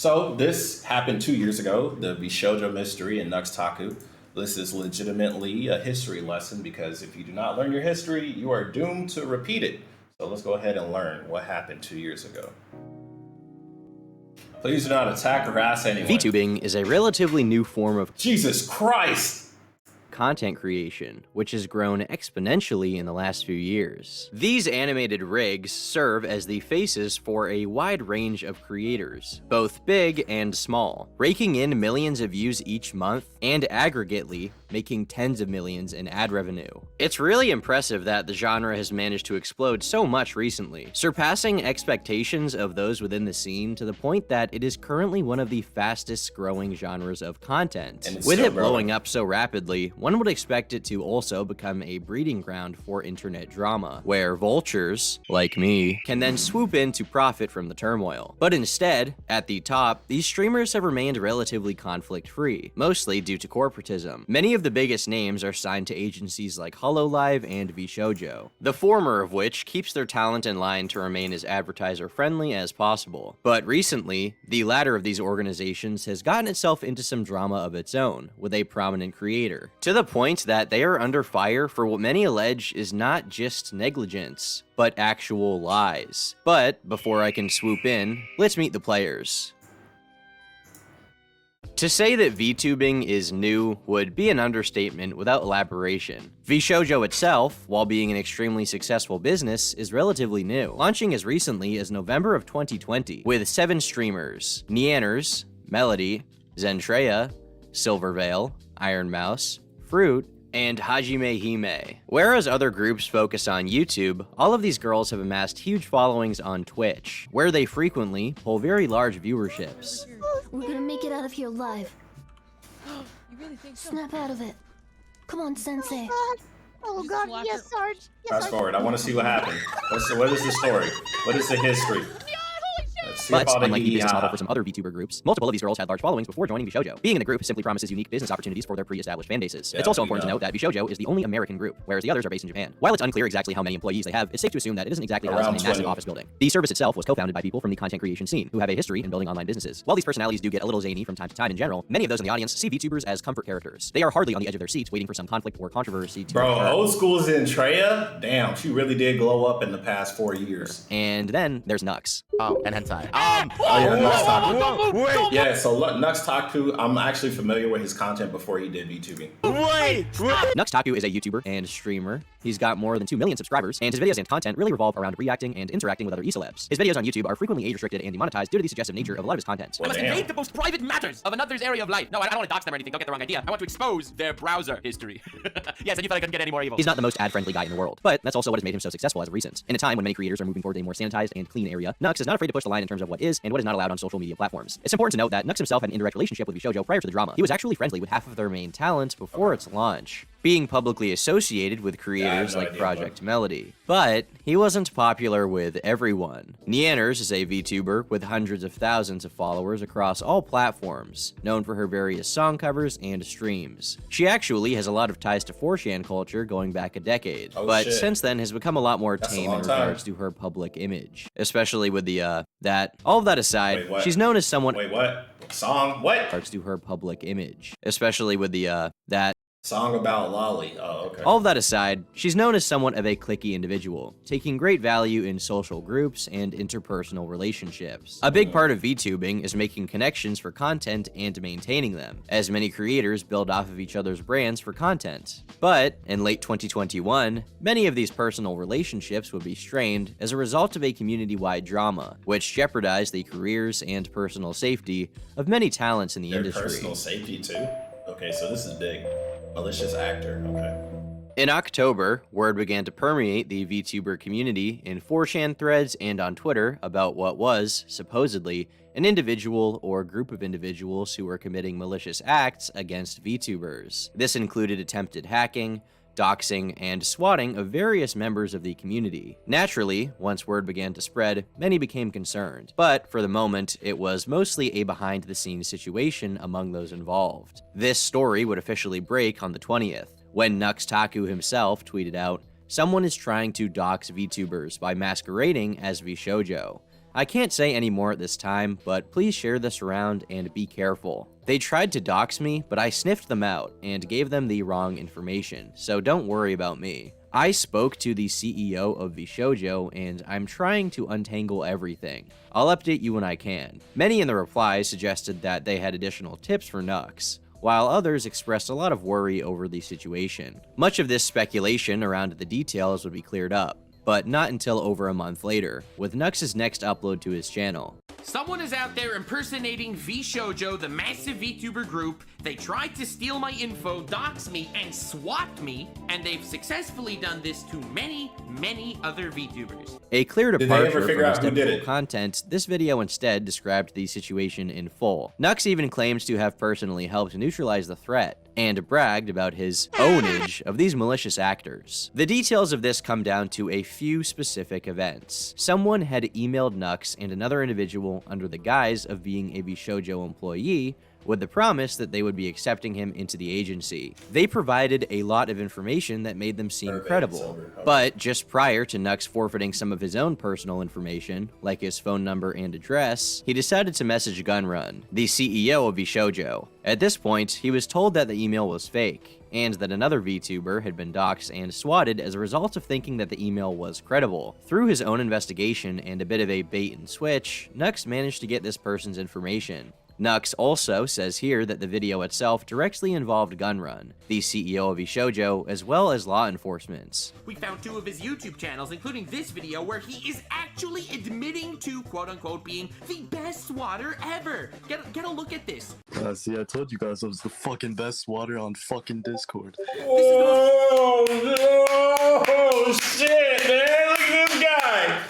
So this happened 2 years ago, the VShojo mystery in Nux Taku. This is legitimately a history lesson because if you do not learn your history, you are doomed to repeat it. So let's go ahead and learn what happened 2 years ago. Please do not attack or harass anyone. Vtubing is a relatively new form of Jesus Christ! content creation, which has grown exponentially in the last few years. These animated rigs serve as the faces for a wide range of creators, both big and small, raking in millions of views each month and aggregately making tens of millions in ad revenue. It's really impressive that the genre has managed to explode so much recently, surpassing expectations of those within the scene to the point that it is currently one of the fastest growing genres of content. With it blowing up so rapidly, one would expect it to also become a breeding ground for internet drama, where vultures, like me, can then swoop in to profit from the turmoil. But instead, at the top, these streamers have remained relatively conflict-free, mostly due to corporatism. Many of the biggest names are signed to agencies like HoloLive and VShojo, the former of which keeps their talent in line to remain as advertiser-friendly as possible. But recently, the latter of these organizations has gotten itself into some drama of its own, with a prominent creator, to the point that they are under fire for what many allege is not just negligence, but actual lies. But before I can swoop in, let's meet the players. To say that VTubing is new would be an understatement without elaboration. VShojo itself, while being an extremely successful business, is relatively new, launching as recently as November of 2020, with 7 streamers: Neanners, Melody, Zentreya, Silverveil, Iron Mouse, Fruit, and Hajime Hime. Whereas other groups focus on YouTube, all of these girls have amassed huge followings on Twitch, where they frequently pull very large viewerships. We're gonna make it out of here alive. You really think so? Snap out of it. Come on, Sensei. Oh god, yes, Sarge. Yes, Fast Sarge. forward, I want to see what happened. What is the story? What is the history? Let's see But, if all unlike the business model for yeah. some other VTuber groups, multiple of these girls had large followings before joining VShojo. Being in the group simply promises unique business opportunities for their pre-established fan bases. Yeah, It's also we important to know. note that VShojo is the only American group, whereas the others are based in Japan. While it's unclear exactly how many employees they have, it's safe to assume that it isn't exactly housed in a Around massive 20. office building. The service itself was co-founded by people from the content creation scene, who have a history in building online businesses. While these personalities do get a little zany from time to time in general, many of those in the audience see VTubers as comfort characters. They are hardly on the edge of their seats waiting for some conflict or controversy to Bro, occur. old school Zentreya? Damn, she really did glow up in the past 4 years. And then there's Nux. Oh, and hentai. Oh yeah, Nux Taku. Wait, Yeah, so Nux Taku, I'm actually familiar with his content before he did VTubing. wait. Nux Taku is a YouTuber and streamer. He's got more than 2 million subscribers, and his videos and content really revolve around reacting and interacting with other e-celebs. His videos on YouTube are frequently age-restricted and demonetized due to the suggestive nature of a lot of his content. I must Damn. invade the most private matters of another's area of life. No, I don't want to dox them or anything. Don't get the wrong idea. I want to expose their browser history. Yes, and you thought I couldn't get any more evil. He's not the most ad-friendly guy in the world, but that's also what has made him so successful as of recent. In a time when many creators are moving towards a more sanitized and clean area, Nux is not afraid to push the line in terms of what is and what is not allowed on social media platforms. It's important to note that Nux himself had an indirect relationship with VShojo prior to the drama. He was actually friendly with half of their main talent before its launch, being publicly associated with creators no like idea, Project Melody. But he wasn't popular with everyone. Neanners is a VTuber with hundreds of thousands of followers across all platforms, known for her various song covers and streams. She actually has a lot of ties to 4chan culture going back a decade, Oh, but shit. since then has become a lot more That's a tame long in time. regards to her public image, especially with the that. All of that aside, Wait, what? she's known as someone Wait, what? Song? What? regards to her public image, especially with the that. Song about Lolly. Oh, okay. All of that aside, she's known as somewhat of a cliquey individual, taking great value in social groups and interpersonal relationships. A big part of VTubing is making connections for content and maintaining them, as many creators build off of each other's brands for content. But, in late 2021, many of these personal relationships would be strained as a result of a community-wide drama, which jeopardized the careers and personal safety of many talents in the Their industry. personal safety too? Okay, so this is big. Malicious actor, okay. In October, word began to permeate the VTuber community in 4chan threads and on Twitter about what was, supposedly, an individual or group of individuals who were committing malicious acts against VTubers. This included attempted hacking, doxing, and swatting of various members of the community. Naturally, once word began to spread, many became concerned, but for the moment, it was mostly a behind-the-scenes situation among those involved. This story would officially break on the 20th, when Nux Taku himself tweeted out, "Someone is trying to dox VTubers by masquerading as VShojo. I can't say any more at this time, but please share this around and be careful. They tried to dox me, but I sniffed them out and gave them the wrong information, so don't worry about me. I spoke to the CEO of VShojo, and I'm trying to untangle everything. I'll update you when I can. Many in the replies suggested that they had additional tips for Nux, while others expressed a lot of worry over the situation. Much of this speculation around the details would be cleared up, but not until over a month later, with Nux's next upload to his channel. Someone is out there impersonating VShojo, the massive VTuber group. They tried to steal my info, dox me, and swat me, and they've successfully done this to many, many other VTubers. A clear Did they departure ever from figure his out who did typical it? content, this video instead described the situation in full. Nux even claims to have personally helped neutralize the threat, and bragged about his ownage of these malicious actors. The details of this come down to a few specific events. Someone had emailed Nux and another individual under the guise of being a VShojo employee with the promise that they would be accepting him into the agency. They provided a lot of information that made them seem credible, but just prior to Nux forfeiting some of his own personal information, like his phone number and address, he decided to message Gunrun, the CEO of VShojo. At this point, he was told that the email was fake, and that another VTuber had been doxxed and swatted as a result of thinking that the email was credible. Through his own investigation and a bit of a bait and switch, Nux managed to get this person's information. Nux also says here that the video itself directly involved Gunrun, the CEO of VShojo, as well as law enforcement. We found 2 of his YouTube channels, including this video where he is actually admitting to, quote-unquote, being the best swatter ever. Get a look at this. See, I told you guys I was the fucking best swatter on fucking Discord. Oh, no! Shit, man! Look at this guy!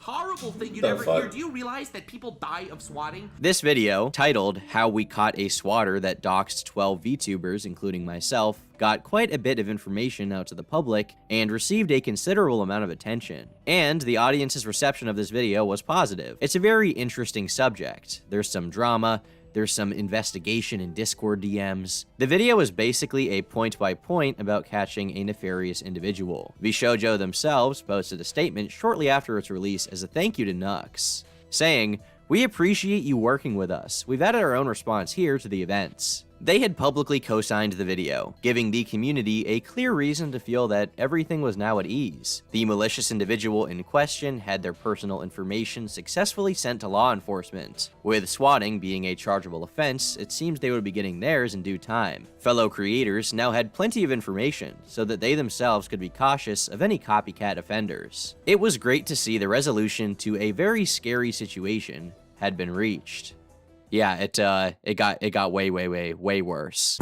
Horrible thing you'd The ever fuck? hear. Do you realize that people die of swatting? This video, titled How We Caught a Swatter That Doxed 12 VTubers, including myself, got quite a bit of information out to the public and received a considerable amount of attention. And the audience's reception of this video was positive. It's a very interesting subject. There's some drama, there's some investigation in Discord DMs. The video is basically a point-by-point about catching a nefarious individual. VShojo themselves posted a statement shortly after its release as a thank you to Nux, saying, "We appreciate you working with us. We've added our own response here to the events." They had publicly co-signed the video, giving the community a clear reason to feel that everything was now at ease. The malicious individual in question had their personal information successfully sent to law enforcement. With swatting being a chargeable offense, it seems they would be getting theirs in due time. Fellow creators now had plenty of information, so that they themselves could be cautious of any copycat offenders. It was great to see the resolution to a very scary situation had been reached. Yeah, it got way worse.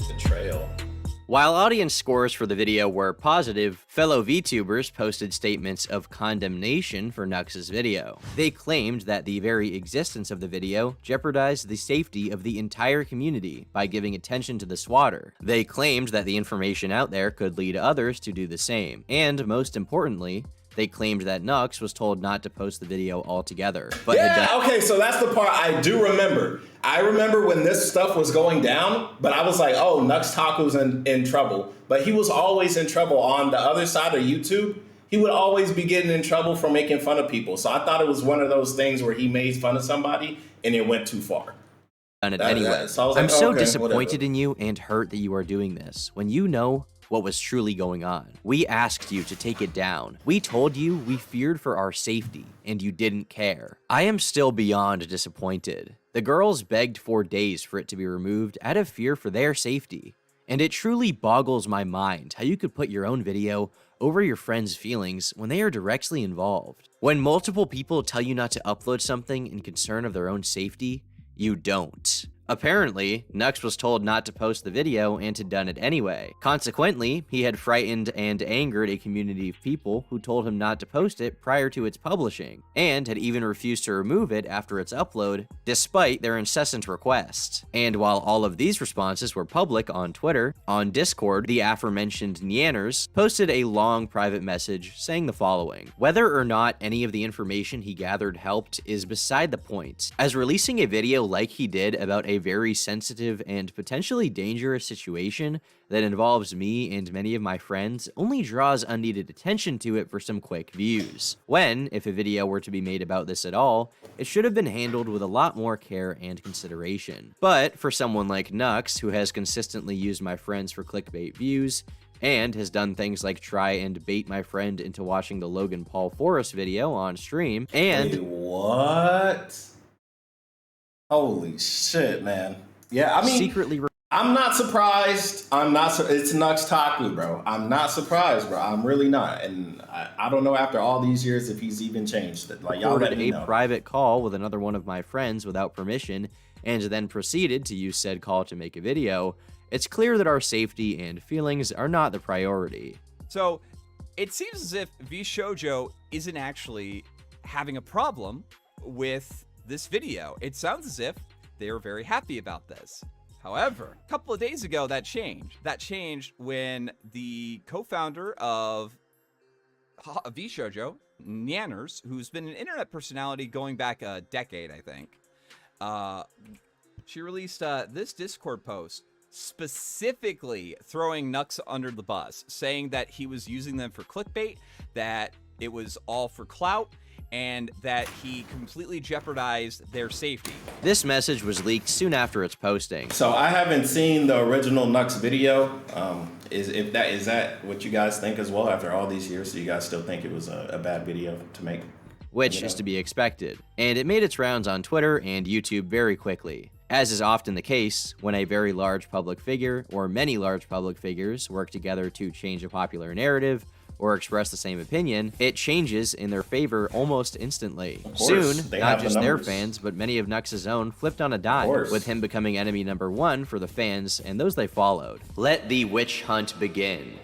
Betrayal. While audience scores for the video were positive, fellow VTubers posted statements of condemnation for Nux's video. They claimed that the very existence of the video jeopardized the safety of the entire community by giving attention to the swatter. They claimed that the information out there could lead others to do the same, and most importantly, they claimed that Nux was told not to post the video altogether. But Okay, so that's the part I do remember. I remember when this stuff was going down, but I was like, oh, Nux Taku's in trouble. But he was always in trouble on the other side of YouTube. He would always be getting in trouble for making fun of people. So I thought it was one of those things where he made fun of somebody and it went too far. done it anyway. So I was like, I'm so okay, disappointed whatever. in you and hurt that you are doing this when you know what was truly going on. We asked you to take it down. We told you we feared for our safety, and you didn't care. I am still beyond disappointed. The girls begged for days for it to be removed out of fear for their safety. And it truly boggles my mind how you could put your own video over your friends' feelings when they are directly involved. When multiple people tell you not to upload something in concern of their own safety, you don't. Apparently, Nux was told not to post the video and had done it anyway. Consequently, he had frightened and angered a community of people who told him not to post it prior to its publishing, and had even refused to remove it after its upload, despite their incessant requests. And while all of these responses were public on Twitter, on Discord, the aforementioned Nyanners posted a long private message saying the following: "Whether or not any of the information he gathered helped is beside the point, as releasing a video like he did about a a very sensitive and potentially dangerous situation that involves me and many of my friends only draws unneeded attention to it for some quick views. When, if a video were to be made about this at all, it should have been handled with a lot more care and consideration. But for someone like Nux, who has consistently used my friends for clickbait views, and has done things like try and bait my friend into watching the Logan Paul Forrest video on stream, and Wait, what? Holy shit, man. Yeah, I mean, secretly I'm not surprised. It's Nux Taku, bro. I'm not surprised, bro. I'm really not. And I don't know after all these years if he's even changed it. Like, y'all let recorded me a know. private call with another one of my friends without permission, and then proceeded to use said call to make a video, it's clear that our safety and feelings are not the priority. So it seems as if VShojo isn't actually having a problem with this video. It sounds as if they are very happy about this. However, a couple of days ago, that changed. That changed when the co-founder of VShojo, Nyanners, who's been an internet personality going back a decade, I think, she released this Discord post specifically throwing Nux under the bus, saying that he was using them for clickbait, that it was all for clout, and that he completely jeopardized their safety. This message was leaked soon after its posting. So I haven't seen the original Nux video. Is that what you guys think as well after all these years? So you guys still think it was a bad video to make? Which is to be expected, and it made its rounds on Twitter and YouTube very quickly. As is often the case, when a very large public figure, or many large public figures, work together to change a popular narrative, or express the same opinion, it changes in their favor almost instantly. Soon, not just their fans, but many of Nux's own flipped on a dime, with him becoming enemy number one for the fans and those they followed. Let the witch hunt begin.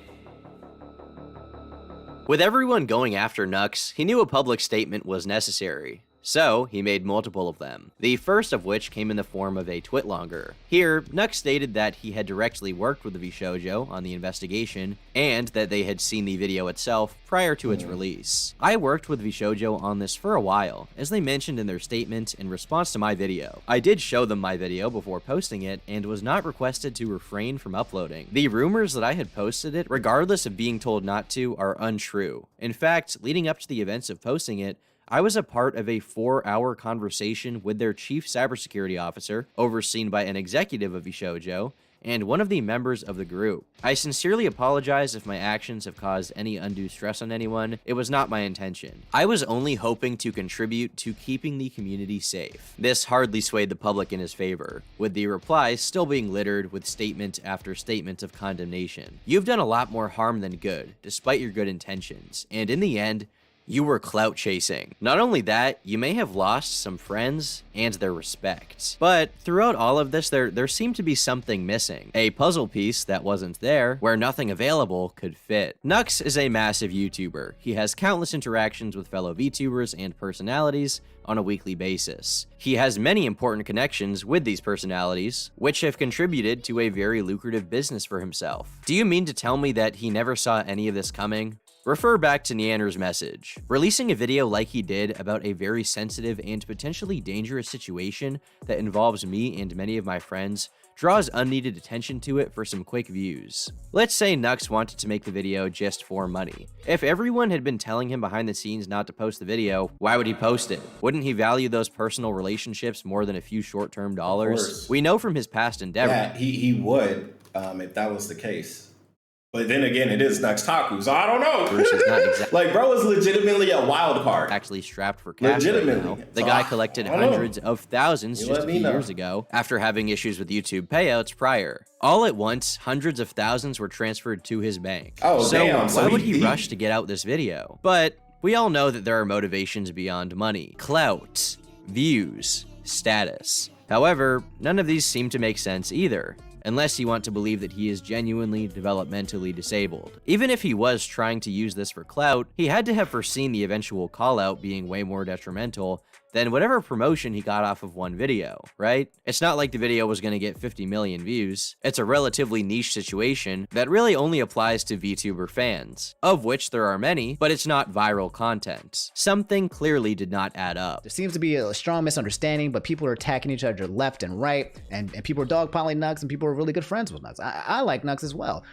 With everyone going after Nux, he knew a public statement was necessary. So, he made multiple of them, the first of which came in the form of a twitlonger. Here, Nux stated that he had directly worked with the VShojo on the investigation, and that they had seen the video itself prior to its release. I worked with VShojo on this for a while, as they mentioned in their statement in response to my video. I did show them my video before posting it, and was not requested to refrain from uploading. The rumors that I had posted it, regardless of being told not to, are untrue. In fact, leading up to the events of posting it, I was a part of a 4-hour conversation with their chief cybersecurity officer, overseen by an executive of VShojo, and one of the members of the group. I sincerely apologize if my actions have caused any undue stress on anyone. It was not my intention. I was only hoping to contribute to keeping the community safe. This hardly swayed the public in his favor, with the replies still being littered with statement after statement of condemnation. You've done a lot more harm than good, despite your good intentions, and in the end, you were clout chasing. Not only that, you may have lost some friends and their respect. But throughout all of this, there seemed to be something missing. A puzzle piece that wasn't there, where nothing available could fit. Nux is a massive YouTuber. He has countless interactions with fellow VTubers and personalities on a weekly basis. He has many important connections with these personalities, which have contributed to a very lucrative business for himself. Do you mean to tell me that he never saw any of this coming? Refer back to Nyanners' message. Releasing a video like he did about a very sensitive and potentially dangerous situation that involves me and many of my friends draws unneeded attention to it for some quick views. Let's say Nux wanted to make the video just for money. If everyone had been telling him behind the scenes not to post the video, why would he post it? Wouldn't he value those personal relationships more than a few short-term dollars? We know from his past endeavor. Yeah, he would if that was the case. But then again, it is Nux Taku, so I don't know. Bruce is not exactly like, bro is legitimately a wild card. actually strapped for cash right now. The guy collected hundreds of thousands just a few years ago after having issues with YouTube payouts prior. All at once, hundreds of thousands were transferred to his bank. Oh, so damn. why would he rush to get out this video? But we all know that there are motivations beyond money. Clout, views, status. However, none of these seem to make sense either, unless you want to believe that he is genuinely developmentally disabled. Even if he was trying to use this for clout, he had to have foreseen the eventual call-out being way more detrimental than whatever promotion he got off of one video, right? It's not like the video was going to get 50 million views. It's a relatively niche situation that really only applies to VTuber fans, of which there are many, but it's not viral content. Something clearly did not add up. There seems to be a strong misunderstanding, but people are attacking each other left and right, and people are dogpiling Nux, and people are really good friends with Nux. I like Nux as well.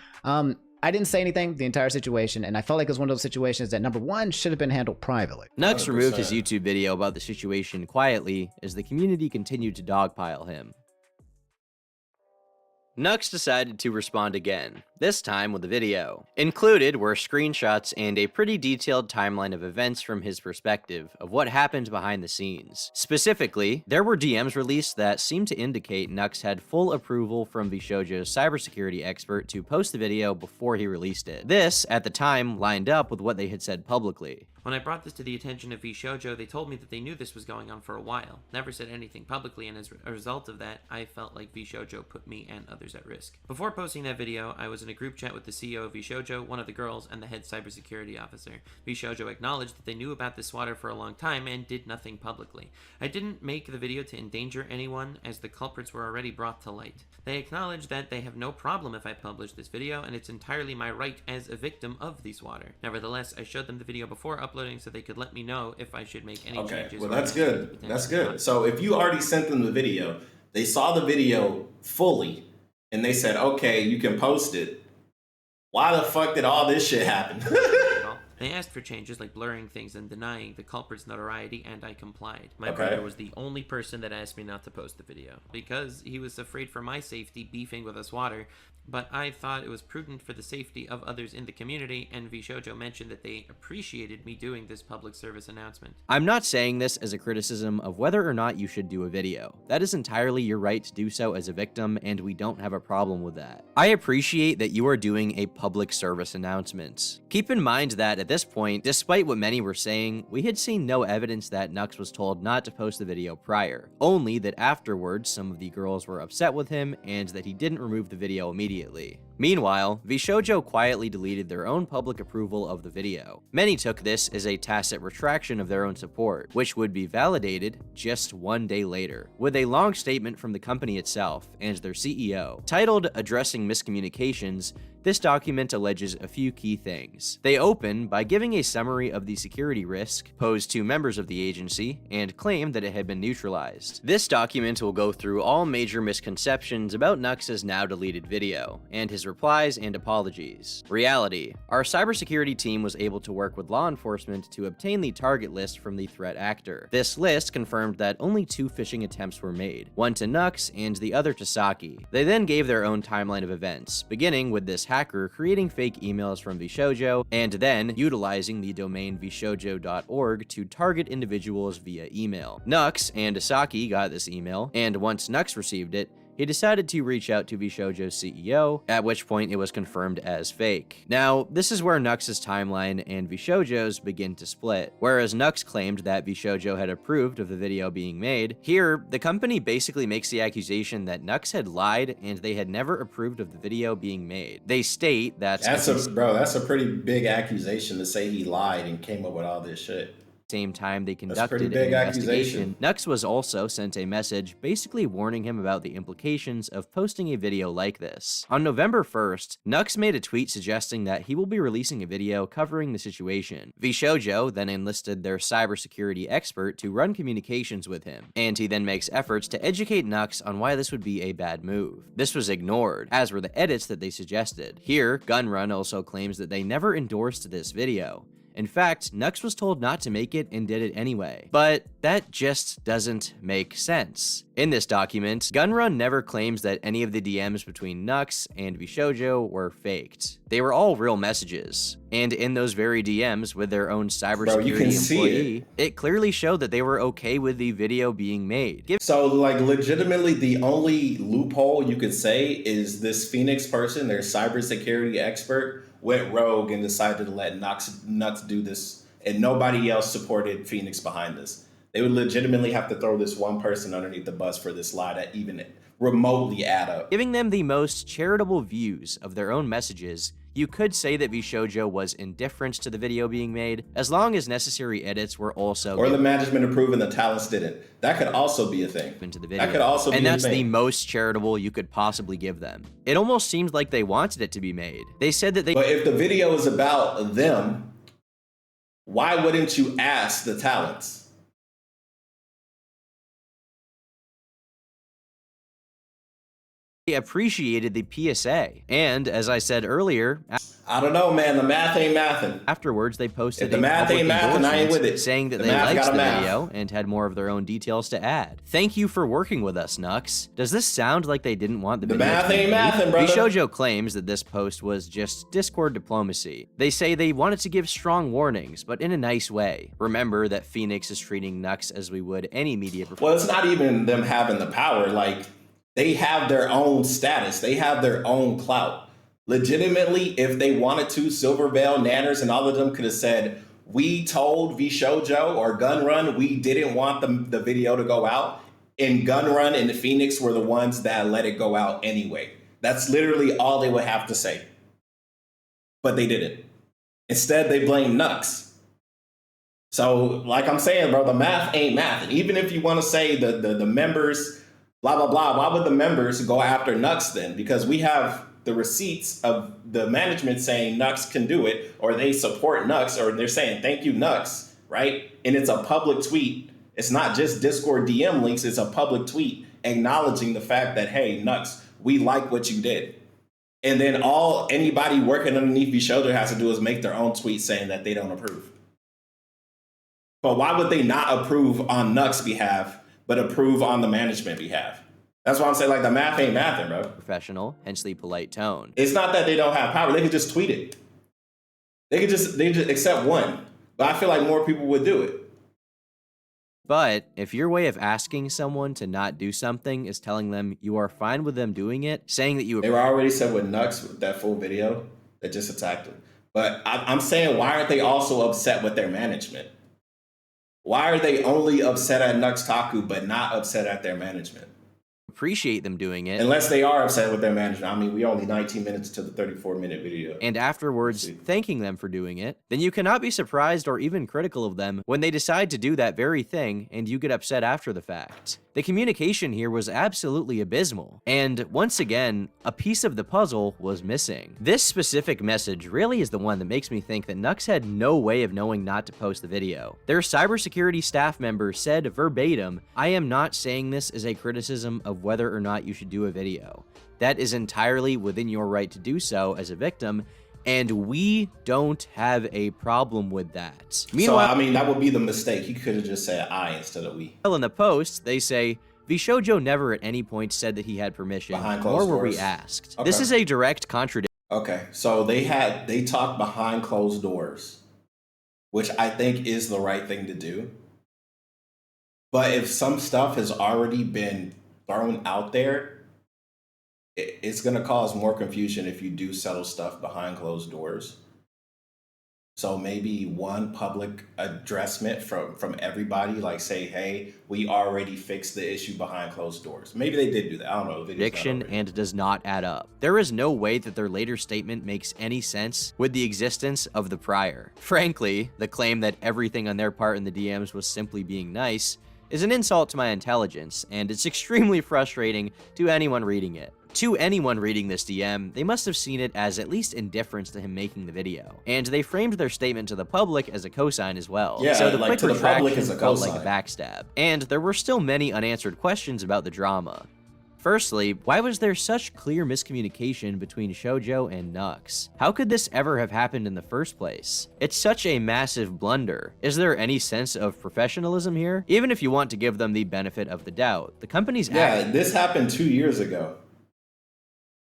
I didn't say anything the entire situation, and I felt like it was one of those situations that, number one, should have been handled privately. Nux removed his YouTube video about the situation quietly as the community continued to dogpile him. Nux decided to respond again, this time with a video. Included were screenshots and a pretty detailed timeline of events from his perspective of what happened behind the scenes. Specifically, there were DMs released that seemed to indicate Nux had full approval from VShojo's cybersecurity expert to post the video before he released it. This, at the time, lined up with what they had said publicly. When I brought this to the attention of VShojo, they told me that they knew this was going on for a while. Never said anything publicly, and as a result of that, I felt like VShojo put me and others at risk. Before posting that video, I was in a group chat with the CEO of VShojo, one of the girls, and the head cybersecurity officer. VShojo acknowledged that they knew about this swatter for a long time and did nothing publicly. I didn't make the video to endanger anyone, as the culprits were already brought to light. They acknowledged that they have no problem if I publish this video, and it's entirely my right as a victim of the swatter. Nevertheless, I showed them the video before uploading so they could let me know if I should make any changes. Well, that's good. That's good. So if you already sent them the video, they saw the video fully, and they said, okay, you can post it. Why the fuck did all this shit happen? They asked for changes like blurring things and denying the culprit's notoriety, and I complied. My brother was the only person that asked me not to post the video, because he was afraid for my safety beefing with a swatter, but I thought it was prudent for the safety of others in the community, and VShojo mentioned that they appreciated me doing this public service announcement. I'm not saying this as a criticism of whether or not you should do a video. That is entirely your right to do so as a victim, and we don't have a problem with that. I appreciate that you are doing a public service announcement. Keep in mind that at this point, despite what many were saying, we had seen no evidence that Nux was told not to post the video prior, only that afterwards some of the girls were upset with him and that he didn't remove the video immediately. Meanwhile, VShojo quietly deleted their own public approval of the video. Many took this as a tacit retraction of their own support, which would be validated just one day later, with a long statement from the company itself and their CEO. Titled Addressing Miscommunications, this document alleges a few key things. They open by giving a summary of the security risk posed to members of the agency and claim that it had been neutralized. This document will go through all major misconceptions about Nux's now deleted video, and his replies and apologies. Reality: our cybersecurity team was able to work with law enforcement to obtain the target list from the threat actor. This list confirmed that only 2 phishing attempts were made, one to Nux and the other to Saki. They then gave their own timeline of events, beginning with this hacker creating fake emails from VShojo, and then utilizing the domain vshojo.org to target individuals via email. Nux and Saki got this email, and once Nux received it, he decided to reach out to VShojo's CEO, at which point it was confirmed as fake. Now, this is where Nux's timeline and VShojo's begin to split. Whereas Nux claimed that VShojo had approved of the video being made, here, the company basically makes the accusation that Nux had lied and they had never approved of the video being made. They state that— That's a pretty big accusation to say he lied and came up with all this shit. Same time they conducted an investigation, Nux was also sent a message basically warning him about the implications of posting a video like this. On November 1st, Nux made a tweet suggesting that he will be releasing a video covering the situation. VShojo then enlisted their cybersecurity expert to run communications with him, and he then makes efforts to educate Nux on why this would be a bad move. This was ignored, as were the edits that they suggested. Here, Gunrun also claims that they never endorsed this video. In fact, Nux was told not to make it and did it anyway. But that just doesn't make sense. In this document, Gunrun never claims that any of the DMs between Nux and VShojo were faked. They were all real messages. And in those very DMs with their own cybersecurity employee, it clearly showed that they were okay with the video being made. So, like, legitimately, the only loophole you could say is this Phoenix person, their cybersecurity expert, went rogue and decided to let Nux do this, and nobody else supported Phoenix behind this. They would legitimately have to throw this one person underneath the bus for this lie to even remotely add up. Giving them the most charitable views of their own messages, You could say that VShojo was indifferent to the video being made, as long as necessary edits were also or the management approved and the talents didn't. That could also be a thing. into the video. That could also be and a that's the thing. most charitable you could possibly give them. It almost seemed like they wanted it to be made. They said that they But if the video is about them, why wouldn't you ask the talents? appreciated the PSA. And as I said earlier, I don't know, man. The math ain't mathin'. afterwards they posted If the a math public ain't mathin', I ain't endorsement with it. saying that The they math liked gotta the math. video and had more of their own details to add. Thank you for working with us, Nux. Does this sound like they didn't want the video math to be ain't made? mathin', brother. VShojo claims that this post was just Discord diplomacy. They say they wanted to give strong warnings, but in a nice way. Remember that Phoenix is treating Nux as we would any media Well, it's not even them having the power. Like, they have their own status. They have their own clout. Legitimately, if they wanted to, Silverveil, Nanners, and all of them could have said, we told VShojo or Gunrun we didn't want the video to go out. And Gunrun and Phoenix were the ones that let it go out anyway. That's literally all they would have to say. But they didn't. Instead, they blame Nux. So, like I'm saying, bro, the math ain't math. And even if you want to say the members, blah, blah, blah, why would the members go after Nux then? Because we have the receipts of the management saying Nux can do it, or they support Nux, or they're saying, thank you, Nux, right? And it's a public tweet. It's not just Discord DM links, it's a public tweet acknowledging the fact that, hey, Nux, we like what you did. And then all anybody working underneath VShojo has to do is make their own tweet saying that they don't approve. But why would they not approve on Nux behalf, but approve on the management behalf? That's why I'm saying, like, the math ain't mathin', bro. professional, hence the polite tone. It's not that they don't have power. They could just tweet it. They just accept one. But I feel like more people would do it. But if your way of asking someone to not do something is telling them you are fine with them doing it, saying that you They were already said with Nux, with that full video, that just attacked them. But I'm saying, why aren't they also upset with their management? Why are they only upset at Nux Taku, but not upset at their management? appreciate them doing it, Unless they are upset with their management. I mean, we only 19 minutes to the 34-minute video. and afterwards thanking them for doing it, then you cannot be surprised or even critical of them when they decide to do that very thing and you get upset after the fact. The communication here was absolutely abysmal, and once again, a piece of the puzzle was missing. This specific message really is the one that makes me think that Nux had no way of knowing not to post the video. Their cybersecurity staff member said verbatim, "I am not saying this as a criticism of whether or not you should do a video. That is entirely within your right to do so as a victim, and we don't have a problem with that." Meanwhile, So, I mean, that would be the mistake. He could have just said I instead of we. in the post, they say, VShojo never at any point said that he had permission, Behind nor closed were we doors. asked. Okay. This is a direct contradiction. Okay, so they talked behind closed doors, which I think is the right thing to do. But if some stuff has already been thrown out there, it's going to cause more confusion if you do settle stuff behind closed doors. So maybe one public addressment from everybody, like say, hey, we already fixed the issue behind closed doors. Maybe they did do that. I don't know. The video's not Contradiction over yet. and does not add up. There is no way that their later statement makes any sense with the existence of the prior. Frankly, the claim that everything on their part in the DMs was simply being nice is an insult to my intelligence, and it's extremely frustrating to anyone reading it. To anyone reading this DM, they must have seen it as at least indifference to him making the video, and they framed their statement to the public as a cosign as well. Yeah, so the like, quick to the public retraction is a felt like a cosign. backstab, and there were still many unanswered questions about the drama. Firstly, why was there such clear miscommunication between Shoujo and Nux? How could this ever have happened in the first place? It's such a massive blunder. Is there any sense of professionalism here? Even if you want to give them the benefit of the doubt, the company's Yeah, this happened 2 years ago.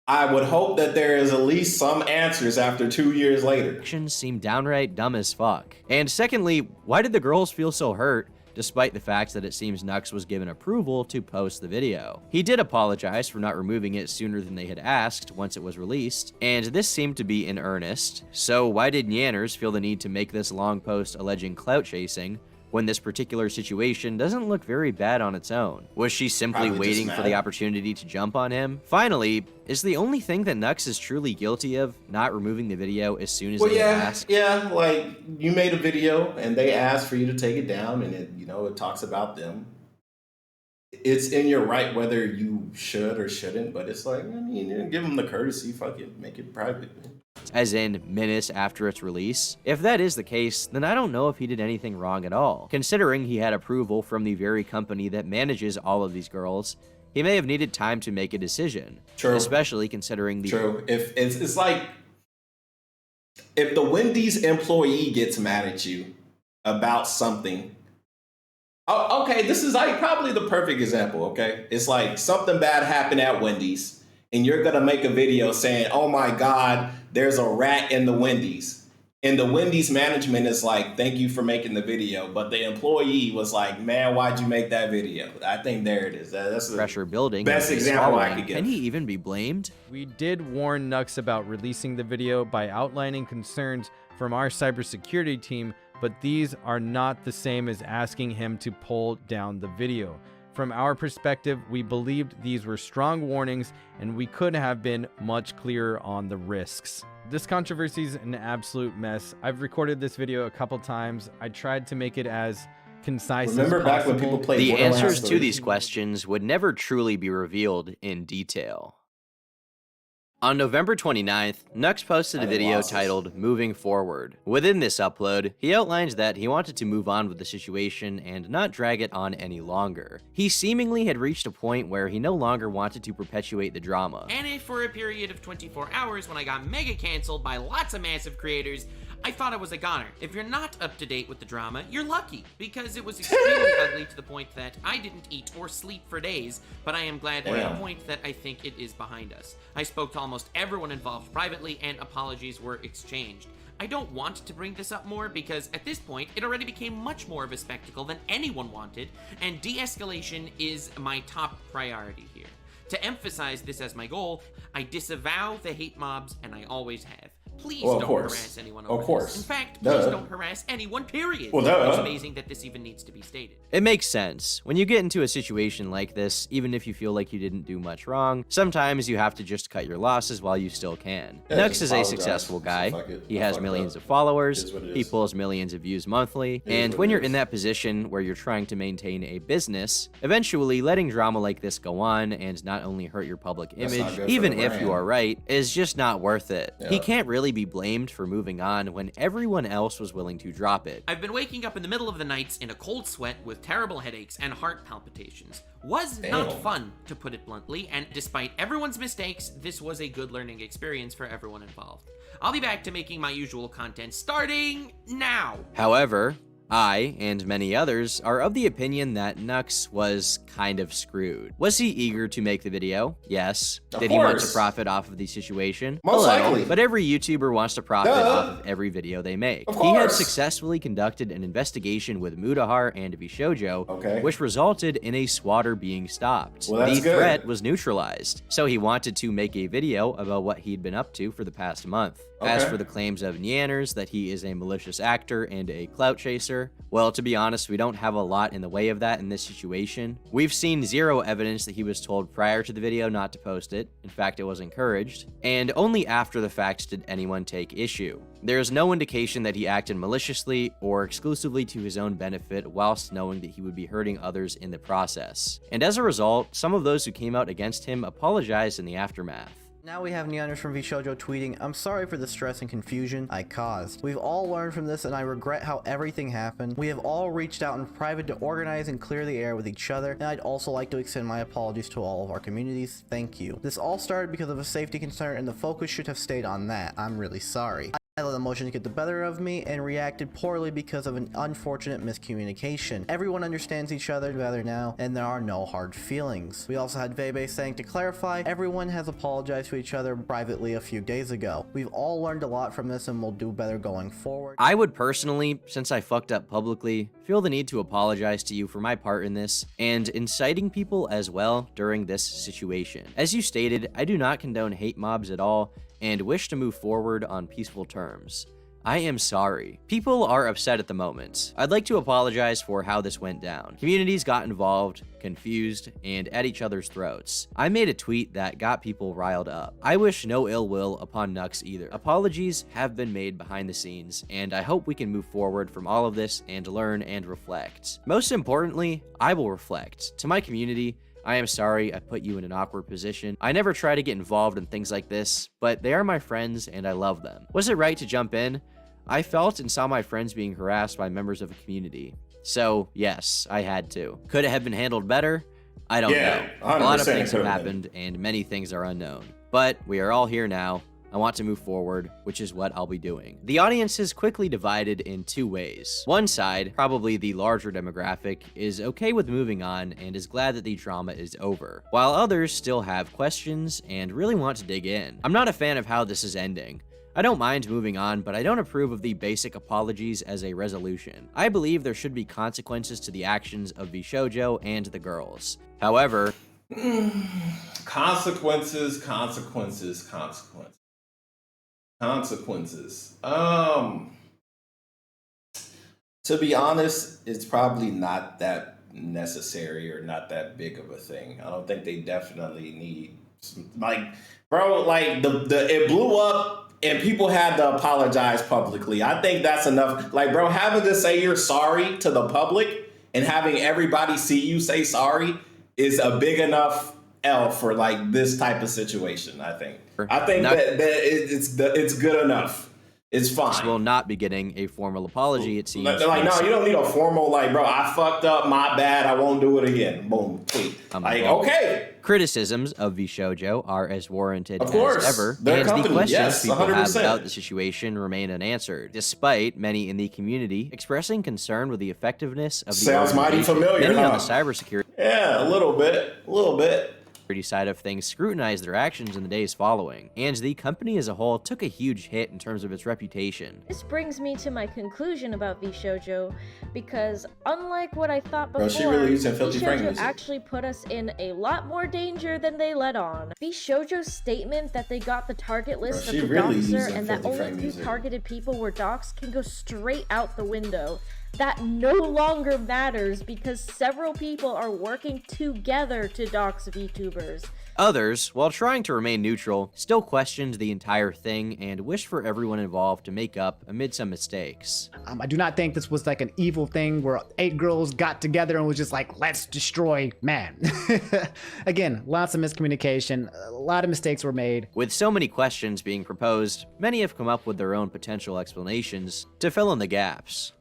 I would hope that there is at least some answers after 2 years later. actions seem downright dumb as fuck. And secondly, why did the girls feel so hurt, despite the fact that it seems Nux was given approval to post the video? He did apologize for not removing it sooner than they had asked once it was released, and this seemed to be in earnest. So why did Nyanners feel the need to make this long post alleging clout chasing, when this particular situation doesn't look very bad on its own? Was she simply Probably just waiting for the mad. opportunity to jump on him? Finally, is the only thing that Nux is truly guilty of not removing the video as soon as Well, they yeah, asked? yeah. Like you made a video and they asked for you to take it down, and it talks about them. It's in your right whether you should or shouldn't, but it's like, I mean, give them the courtesy. Fuck it, make it private. As in minutes after its release? If that is the case, then I don't know if he did anything wrong at all. Considering he had approval from the very company that manages all of these girls, he may have needed time to make a decision. True. Especially considering the... True. If it's like if the Wendy's employee gets mad at you about something. Oh, okay, this is like probably the perfect example. Okay, it's like something bad happened at Wendy's, and you're gonna make a video saying, "Oh my God, there's a rat in the Wendy's." And the Wendy's management is like, "Thank you for making the video," but the employee was like, "Man, why'd you make that video?" I think there it is. That's the pressure building. best and example I swallowing. could give. Can he even be blamed? We did warn Nux about releasing the video by outlining concerns from our cybersecurity team, but these are not the same as asking him to pull down the video. From our perspective, we believed these were strong warnings and we could have been much clearer on the risks. This controversy is an absolute mess. I've recorded this video a couple times. I tried to make it as concise Remember as back possible. when people played The Borderlands answers to 3? these questions would never truly be revealed in detail. On November 29th, Nux posted a video titled Moving Forward. Within this upload, he outlined that he wanted to move on with the situation and not drag it on any longer. He seemingly had reached a point where he no longer wanted to perpetuate the drama. And if for a period of 24 hours when I got mega canceled by lots of massive creators, I thought I was a goner. If you're not up to date with the drama, you're lucky, because it was extremely ugly to the point that I didn't eat or sleep for days, but I am glad we're at a point that I think it is behind us. I spoke to almost everyone involved privately and apologies were exchanged. I don't want to bring this up more because at this point, it already became much more of a spectacle than anyone wanted, and de-escalation is my top priority here. To emphasize this as my goal, I disavow the hate mobs, and I always have. Please don't harass anyone over this. In fact, please don't harass anyone, period. It's amazing that this even needs to be stated. It makes sense. When you get into a situation like this, even if you feel like you didn't do much wrong, sometimes you have to just cut your losses while you still can. Nux is a successful guy. He has millions of followers, he pulls millions of views monthly, and when you're in that position where you're trying to maintain a business, eventually letting drama like this go on and not only hurt your public image, even if you are right, is just not worth it. He can't really be blamed for moving on when everyone else was willing to drop it. I've been waking up in the middle of the nights in a cold sweat with terrible headaches and heart palpitations. Was not fun, to put it bluntly, and despite everyone's mistakes, this was a good learning experience for everyone involved. I'll be back to making my usual content starting now. However, I, and many others, are of the opinion that Nux was kind of screwed. Was he eager to make the video? Yes. Did he want to profit off of the situation? Most likely. But every YouTuber wants to profit off of every video they make. He had successfully conducted an investigation with Mutahar and VShojo, which resulted in a swatter being stopped. The threat was neutralized, so he wanted to make a video about what he'd been up to for the past month. As for the claims of Nyanners that he is a malicious actor and a clout chaser, well, to be honest, we don't have a lot in the way of that in this situation. We've seen zero evidence that he was told prior to the video not to post it. In fact, it was encouraged. And only after the fact did anyone take issue. There is no indication that he acted maliciously or exclusively to his own benefit whilst knowing that he would be hurting others in the process. And as a result, some of those who came out against him apologized in the aftermath. Now we have Nyanners from VShojo tweeting, "I'm sorry for the stress and confusion I caused. We've all learned from this and I regret how everything happened. We have all reached out in private to organize and clear the air with each other, and I'd also like to extend my apologies to all of our communities. Thank you. This all started because of a safety concern and the focus should have stayed on that. I'm really sorry. I let emotions get the better of me and reacted poorly because of an unfortunate miscommunication. Everyone understands each other better now, and there are no hard feelings." We also had Vebe saying, "To clarify, everyone has apologized to each other privately a few days ago. We've all learned a lot from this and will do better going forward." I would personally, since I fucked up publicly, feel the need to apologize to you for my part in this, and inciting people as well during this situation. As you stated, I do not condone hate mobs at all, and wish to move forward on peaceful terms. I am sorry. People are upset at the moment. I'd like to apologize for how this went down. Communities got involved, confused, and at each other's throats. I made a tweet that got people riled up. I wish no ill will upon Nux either. Apologies have been made behind the scenes, and I hope we can move forward from all of this and learn and reflect. Most importantly, I will reflect. To my community, I am sorry I put you in an awkward position. I never try to get involved in things like this, but they are my friends and I love them. Was it right to jump in? I felt and saw my friends being harassed by members of a community. So, yes, I had to. Could it have been handled better? I don't know. A lot of things have happened and many things are unknown. But we are all here now. I want to move forward, which is what I'll be doing. The audience is quickly divided in two ways. One side, probably the larger demographic, is okay with moving on and is glad that the drama is over, while others still have questions and really want to dig in. I'm not a fan of how this is ending. I don't mind moving on, but I don't approve of the basic apologies as a resolution. I believe there should be consequences to the actions of VShojo and the girls. However, consequences. To be honest, it's probably not that necessary or not that big of a thing. I don't think they definitely need it blew up and people had to apologize publicly. I think that's enough. Having to say you're sorry to the public and having everybody see you say sorry is a big enough L for this type of situation. I think that it's good enough. It's fine. Will not be getting a formal apology, it seems. No, you don't need a formal, bro, I fucked up, my bad, I won't do it again. Boom, tweet. Okay. Criticisms of VShojo are as warranted of course, as ever, their and company, the questions yes, people 100%. have about the situation remain unanswered, despite many in the community expressing concern with the effectiveness of the Sounds mighty familiar, many on the cybersecurity a little bit. Side of things scrutinized their actions in the days following, and the company as a whole took a huge hit in terms of its reputation. This brings me to my conclusion about VShojo, because unlike what I thought before, she really using filthy VShojo actually put us in a lot more danger than they let on. VShojo's statement that they got the target list of the doxer and that only 2 targeted people were doxed can go straight out the window. That no longer matters because several people are working together to dox VTubers. Others, while trying to remain neutral, still questioned the entire thing and wished for everyone involved to make up amid some mistakes. I do not think this was an evil thing where 8 girls got together and was just let's destroy man. Again, lots of miscommunication, a lot of mistakes were made. With so many questions being proposed, many have come up with their own potential explanations to fill in the gaps.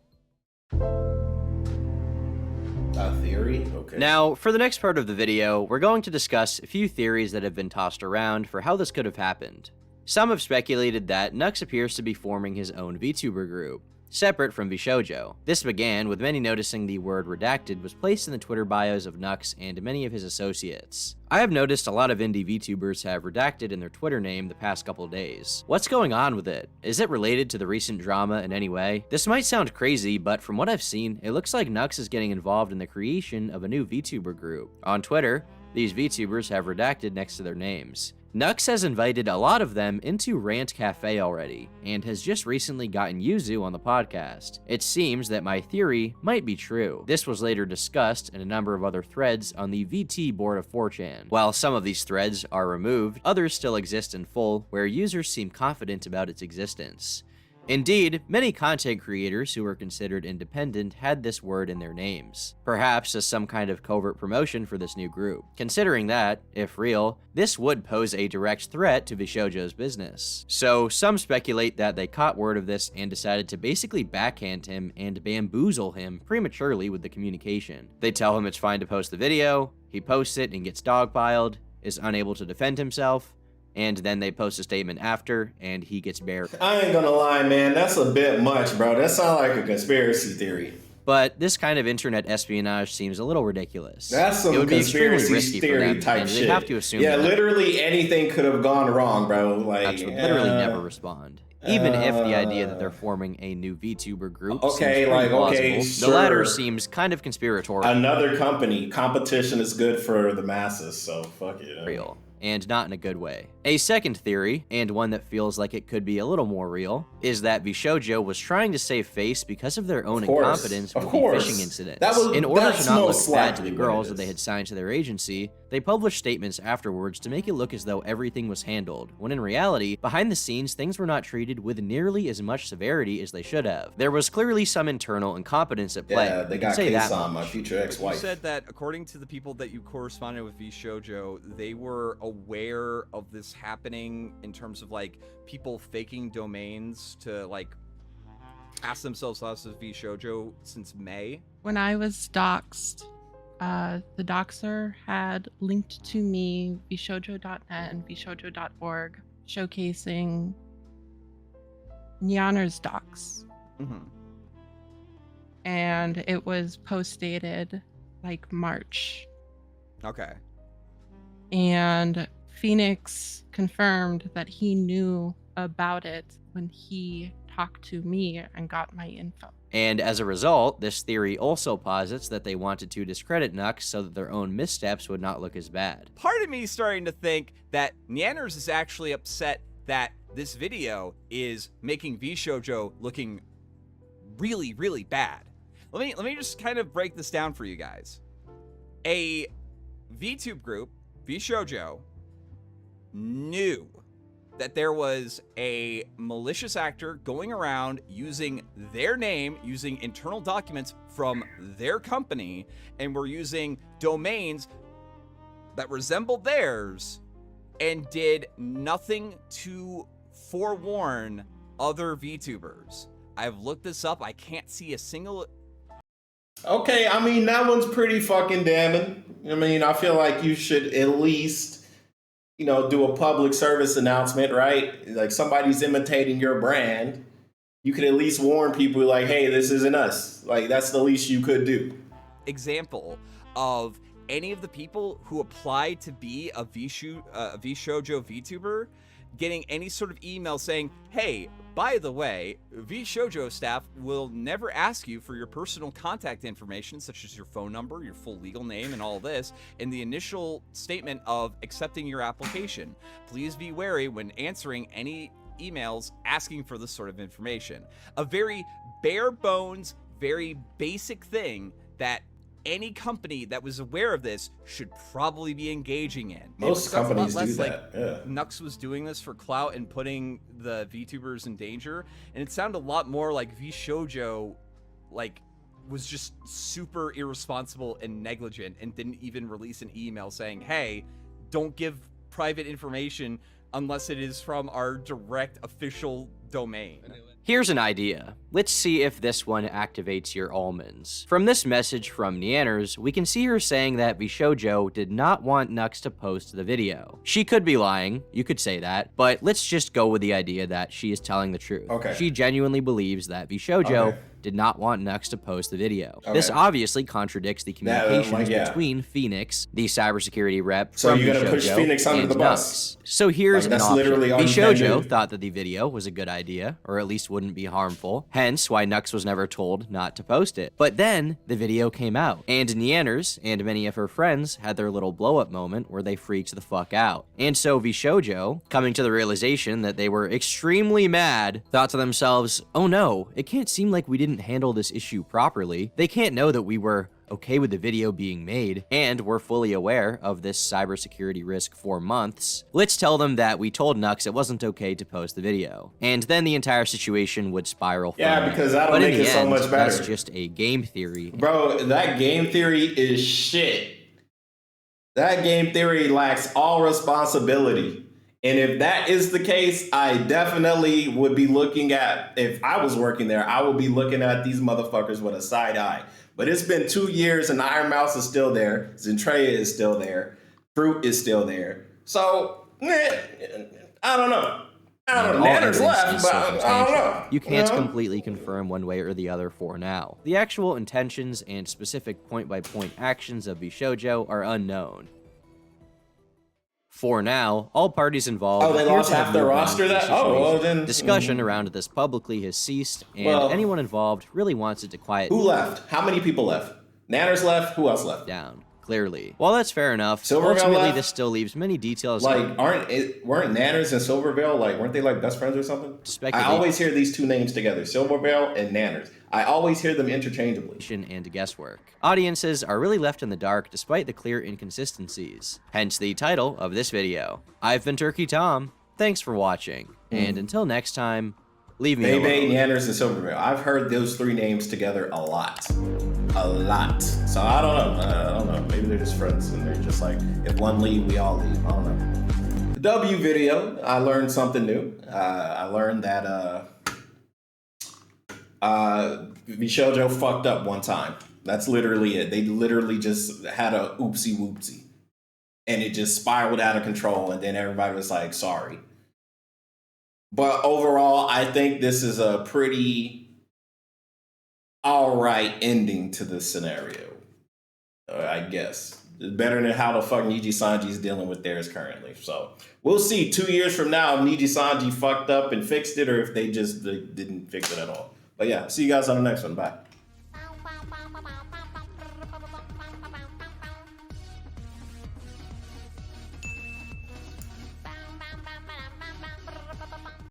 A theory? Okay. Now, for the next part of the video, we're going to discuss a few theories that have been tossed around for how this could have happened. Some have speculated that Nux appears to be forming his own VTuber group, separate from VShojo. This began with many noticing the word redacted was placed in the Twitter bios of Nux and many of his associates. I have noticed a lot of indie VTubers have redacted in their Twitter name the past couple days. What's going on with it? Is it related to the recent drama in any way? This might sound crazy, but from what I've seen, it looks like Nux is getting involved in the creation of a new VTuber group. On Twitter, these VTubers have redacted next to their names. Nux has invited a lot of them into Rant Cafe already, and has just recently gotten Yuzu on the podcast. It seems that my theory might be true. This was later discussed in a number of other threads on the VT board of 4chan. While some of these threads are removed, others still exist in full, where users seem confident about its existence. Indeed, many content creators who were considered independent had this word in their names, perhaps as some kind of covert promotion for this new group. Considering that, if real, this would pose a direct threat to VShojo's business. So some speculate that they caught word of this and decided to basically backhand him and bamboozle him prematurely with the communication. They tell him it's fine to post the video, he posts it and gets dogpiled, is unable to defend himself, and then they post a statement after, and he gets buried. I ain't gonna lie, man, that's a bit much, bro. That sounds like a conspiracy theory. But this kind of internet espionage seems a little ridiculous. That's some it would be conspiracy risky theory for them, type and shit. They have to assume yeah, that literally anything could have gone wrong, bro. Nux would literally never respond. Even if the idea that they're forming a new VTuber group seems pretty plausible, sure. The latter seems kind of conspiratorial. Another company, competition is good for the masses, so fuck it. Real. and not in a good way. A second theory, and one that feels like it could be a little more real, is that VShojo was trying to save face because of their own incompetence with the phishing incidents. In order to not look bad to the girls that they had signed to their agency, they published statements afterwards to make it look as though everything was handled, when in reality, behind the scenes, things were not treated with nearly as much severity as they should have. There was clearly some internal incompetence at play. Yeah, they got case on my future ex-wife. You said that according to the people that you corresponded with VShojo, they were aware of this happening in terms of like people faking domains to like ask themselves out as VShojo since May. When I was doxxed, the doxer had linked to me vshojo.net and vshojo.org showcasing Nyanner's docs. And it was post dated like March. Okay. And Phoenix confirmed that he knew about it when he talked to me and got my info. And as a result, this theory also posits that they wanted to discredit Nux so that their own missteps would not look as bad. Part of me is starting to think that Nyanners is actually upset that this video is making VShojo looking really, really bad. Let me just kind of break this down for you guys. A VTube group, VShojo, knew that there was a malicious actor going around using their name, using internal documents from their company, and were using domains that resembled theirs, and did nothing to forewarn other VTubers. I've looked this up. I can't see a single... Okay, I mean, that one's pretty fucking damning. I mean, I feel like you should at least, you know, do a public service announcement, right? Like somebody's imitating your brand. You could at least warn people like, hey, this isn't us. Like, that's the least you could do. Example of any of the people who applied to be a VShojo VTuber getting any sort of email saying, hey, by the way, VShojo staff will never ask you for your personal contact information, such as your phone number, your full legal name, and all this, in the initial statement of accepting your application. Please be wary when answering any emails asking for this sort of information. A very bare bones, very basic thing that any company that was aware of this should probably be engaging in. Most companies do that, yeah. Nux was doing this for clout and putting the VTubers in danger, and it sounded a lot more like VShojo, like, was just super irresponsible and negligent and didn't even release an email saying, hey, don't give private information unless it is from our direct official domain. Here's an idea. Let's see if this one activates your almonds. From this message from Nyanners, we can see her saying that VShojo did not want Nux to post the video. She could be lying, you could say that, but let's just go with the idea that she is telling the truth. Okay. She genuinely believes that VShojo did not want Nux to post the video. This obviously contradicts the communications between Phoenix, the cybersecurity rep so from you're gonna VShojo, push Phoenix under and the bus. Nux. So here's that's an option. literally all you can VShojo do. thought that the video was a good idea, or at least wouldn't be harmful, hence why Nux was never told not to post it. But then, the video came out, and Nyanners and many of her friends had their little blow-up moment where they freaked the fuck out. And so VShojo, coming to the realization that they were extremely mad, thought to themselves, oh no, it can't seem like we didn't handle this issue properly. They can't know that we were okay with the video being made, and we're fully aware of this cybersecurity risk for months. Let's tell them that we told Nux it wasn't okay to post the video. And then the entire situation would spiral from there. Because that'll make it so much better. That's just a game theory. Bro, that game theory is shit. That game theory lacks all responsibility. And if that is the case, I definitely would be looking at, if I was working there, I would be looking at these motherfuckers with a side eye. But it's been 2 years and Iron Mouse is still there. Zentreya is still there. Fruit is still there. So, I don't know. I don't know. Nanner's left, but I don't know. You can't completely confirm one way or the other for now. The actual intentions and specific point-by-point actions of VShojo are unknown. For now, all parties involved they lost half their roster that? Oh, well then... Discussion around this publicly has ceased, and anyone involved really wants it to quiet... Who left? How many people left? Nanners left? Who else left? Down. clearly. While that's fair enough, Silvervale ultimately left? this still leaves many details Like, weren't Nanners and Silvervale, like, weren't they like best friends or something? to speculate. I always hear these two names together, Silvervale and Nanners. I always hear them interchangeably. And guesswork. Audiences are really left in the dark despite the clear inconsistencies. Hence the title of this video. I've been Turkey Tom. Thanks for watching. And until next time, leave me alone. Bebe, Nanners, and Silvervale. I've heard those three names together a lot. A lot. So I don't know. Maybe they're just friends and they're just like, if one leave, we all leave. I don't know. The W video, I learned something new. I learned that VShojo fucked up one time. That's literally it. They literally just had a oopsie whoopsie. And it just spiraled out of control, and then everybody was like, sorry. But overall, I think this is a pretty alright ending to this scenario. I guess. Better than how the fuck Niji Sanji's dealing with theirs currently. So we'll see 2 years from now if Niji Sanji fucked up and fixed it, or if they just didn't fix it at all. But yeah, see you guys on the next one. Bye.